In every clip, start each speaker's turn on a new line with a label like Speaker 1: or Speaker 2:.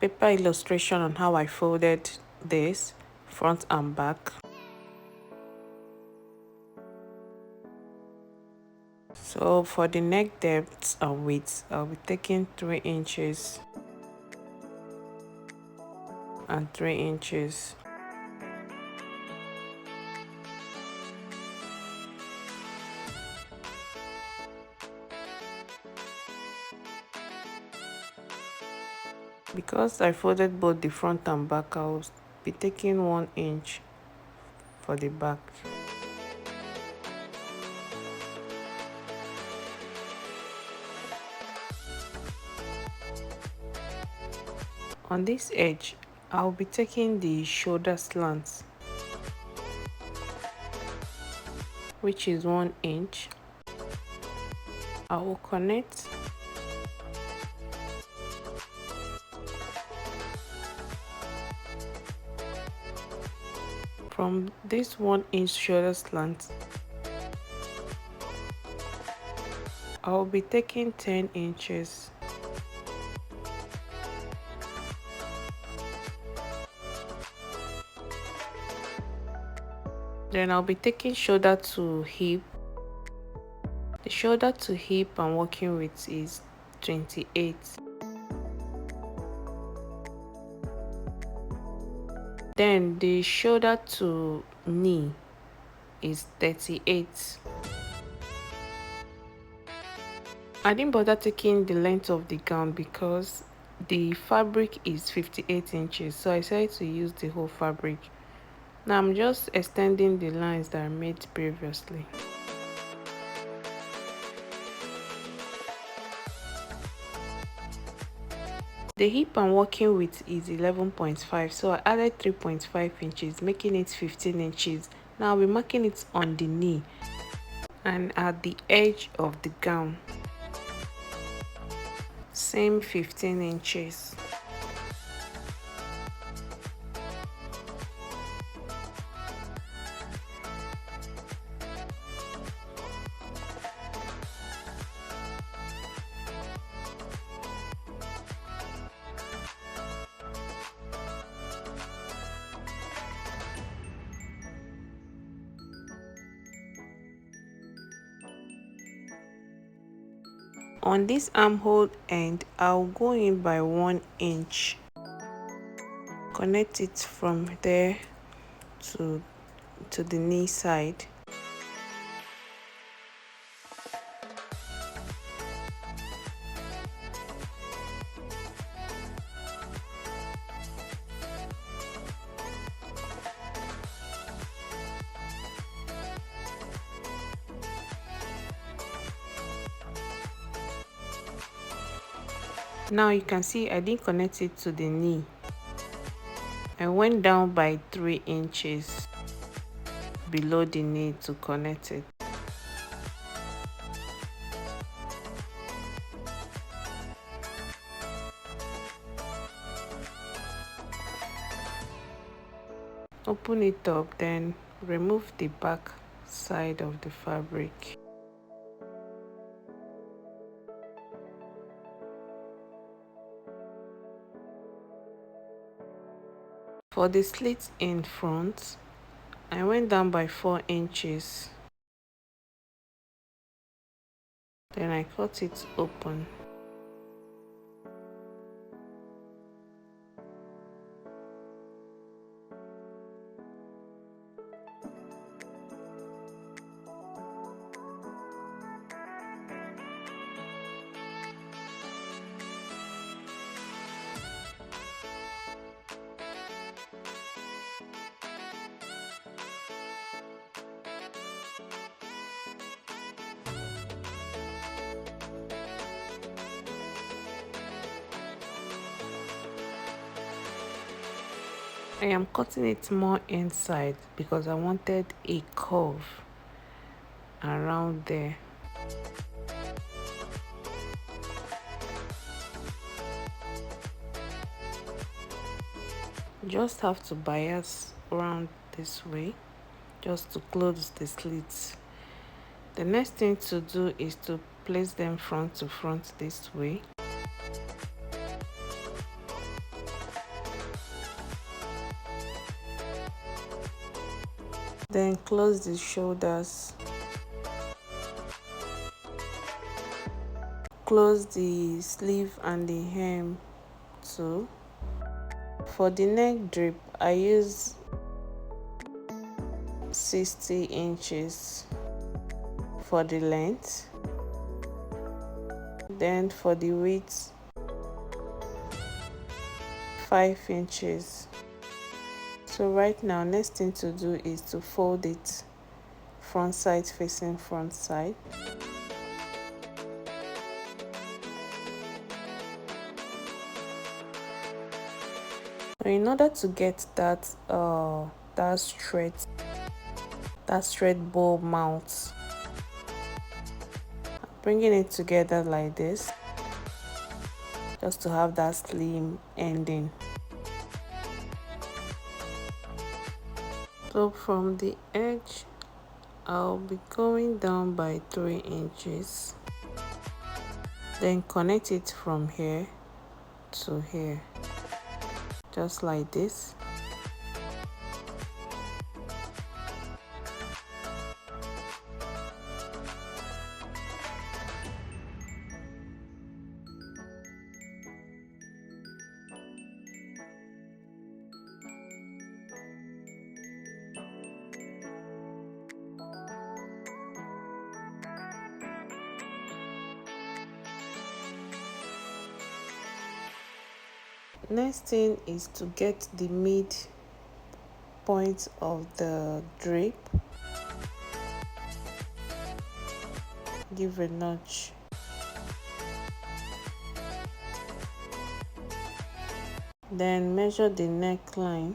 Speaker 1: paper illustration on how I folded this front and back. So for the neck depth and width, I'll be taking 3 inches and 3 inches. Because I folded both the front and back, I'll be taking 1 inch for the back. On this edge, I'll be taking the shoulder slant, which is 1 inch. I will connect from this 1 inch shoulder slant. I'll be taking 10 inches. Then I'll be taking shoulder to hip. The shoulder to hip I'm working with is 28. Then the shoulder to knee is 38. I didn't bother taking the length of the gown because the fabric is 58 inches, so I decided to use the whole fabric. Now I'm just extending the lines that I made previously. The hip I'm working with is 11.5, so I added 3.5 inches, making it 15 inches. Now I'll be marking it on the knee and at the edge of the gown. Same 15 inches. On this armhole end, I'll go in by 1 inch. Connect it from there to the knee side. Now you can see I didn't connect it to the knee. I went down by 3 inches below the knee to connect it. Open it up, then remove the back side of the fabric. For the slit in front, I went down by 4 inches. Then I cut it open. I am cutting it more inside because I wanted a curve around there. Just have to bias around this way just to close the slits. The next thing to do is to place them front to front this way. Then close the shoulders, close the sleeve and the hem too. For the neck drape, I use 60 inches for the length. Then for the width, 5 inches. So right now, next thing to do is to fold it front side facing front side. In order to get that straight bow mount, bringing it together like this, just to have that slim ending. So from the edge, I'll be going down by 3 inches, then connect it from here to here, just like this. Next thing is to get the mid point of the drape, give a notch, then measure the neckline,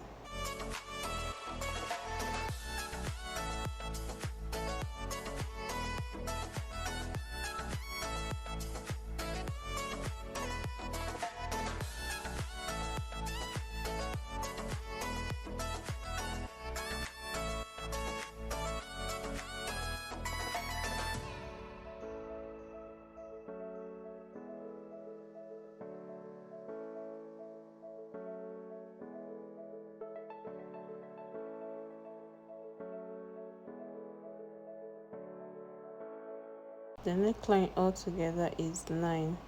Speaker 1: the neckline altogether is 9.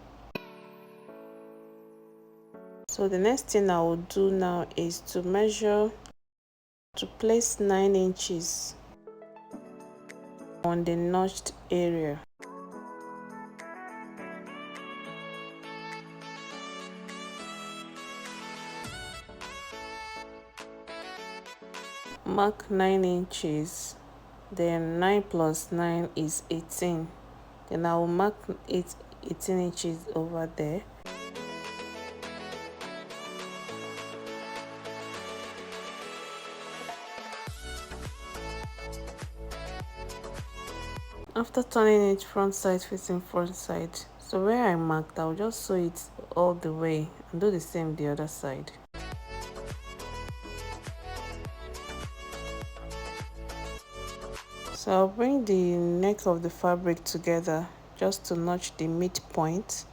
Speaker 1: So the next thing I will do now is to place 9 inches on the notched area. Mark 9 inches, then 9 plus 9 is 18. Then I will mark 18 inches over there. After turning it front side facing front side, so where I marked, I'll just sew it all the way and do the same the other side. So I'll bring the neck of the fabric together just to notch the midpoint.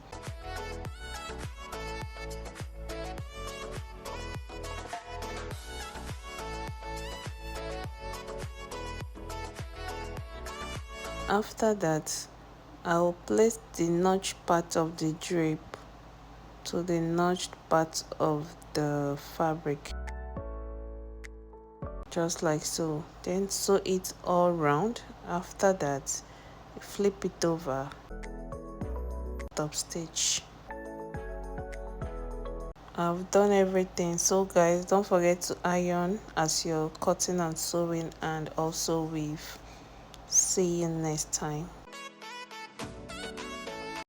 Speaker 1: After that, I will place the notch part of the drape to the notched part of the fabric, just like so. Then sew it all round. After that, flip it over, top stitch. I've done everything. So guys, don't forget to iron as you're cutting and sewing, and also weave. See you next time.